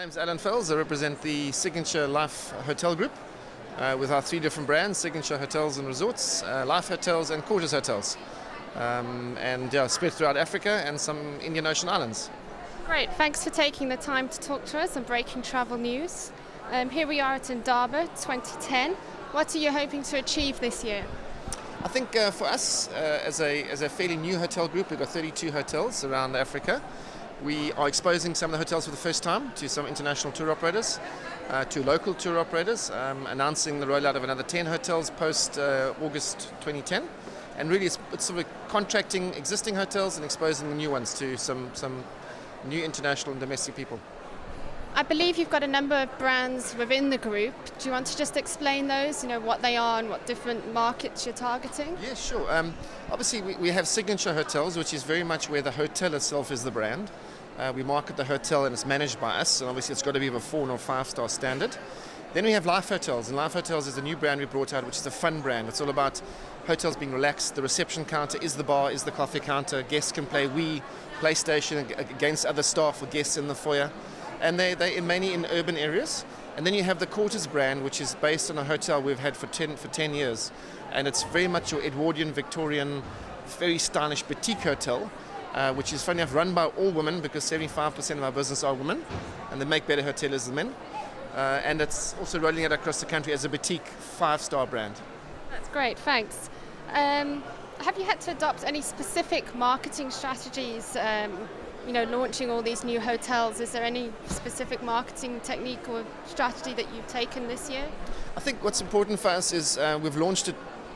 name's Vels. I represent the Signature Life Hotel Group with our three different brands: Signature Hotels and Resorts, Life Hotels, and Quarters Hotels, spread throughout Africa and some Indian Ocean islands. Great, thanks for taking the time to talk to us and breaking travel news. Here we are at INDABA 2010. What are you hoping to achieve this year? I think for us, as a fairly new hotel group, we've got 32 hotels around Africa. We are exposing some of the hotels for the first time to some international tour operators, to local tour operators, announcing the rollout of another 10 hotels post August 2010. And really it's sort of contracting existing hotels and exposing the new ones to some new international and domestic people. I believe you've got a number of brands within the group. Do you want to just explain those, what they are and what different markets you're targeting? Yeah, sure. Obviously, we have Signature Hotels, which is very much where the hotel itself is the brand. We market the hotel and it's managed by us, and obviously it's got to be of a 4 or 5-star standard. Then we have Life Hotels, and Life Hotels is a new brand we brought out, which is a fun brand. It's all about hotels being relaxed. The reception counter is the bar, is the coffee counter. Guests can play Wii, PlayStation against other staff or guests in the foyer. And they're mainly in urban areas. And then you have the Quarters brand, which is based on a hotel we've had for 10 years. And it's very much your Edwardian, Victorian, very stylish boutique hotel, which is funny enough run by all women, because 75% of our business are women, and they make better hoteliers than men. And it's also rolling out across the country as a boutique 5-star brand. That's great, thanks. Have you had to adopt any specific marketing strategies, launching all these new hotels? Is there any specific marketing technique or strategy that you've taken this year? I think what's important for us is we've launched it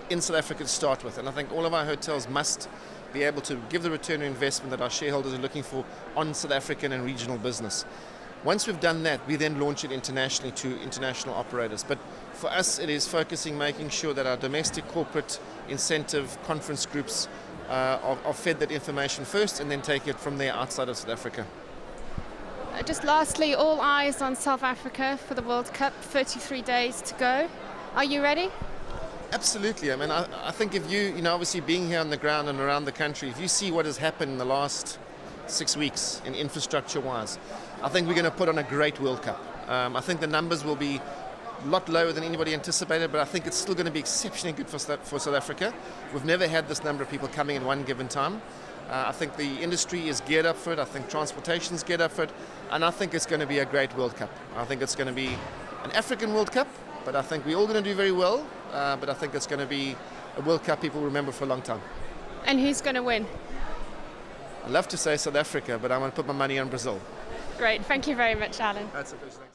in South Africa to start with, and I think all of our hotels must be able to give the return on investment that our shareholders are looking for on South African and regional business. Once we've done that, we then launch it internationally to international operators. But for us, it is focusing, making sure that our domestic corporate incentive conference groups are fed that information first, and then take it from there outside of South Africa. Just lastly, all eyes on South Africa for the World Cup, 33 days to go. Are you ready? Absolutely. I mean, I think if you obviously being here on the ground and around the country, if you see what has happened in the last 6 weeks in infrastructure-wise, I think we're going to put on a great World Cup. I think the numbers will be a lot lower than anybody anticipated, but I think it's still going to be exceptionally good for South Africa. We've never had this number of people coming at one given time. I think the industry is geared up for it. I think transportation is geared up for it. And I think it's going to be a great World Cup. I think it's going to be an African World Cup, but I think we're all going to do very well. But I think it's going to be a World Cup people remember for a long time. And who's going to win? I'd love to say South Africa, but I'm going to put my money on Brazil. Great. Thank you very much, Alan. That's a pleasure. Thanks.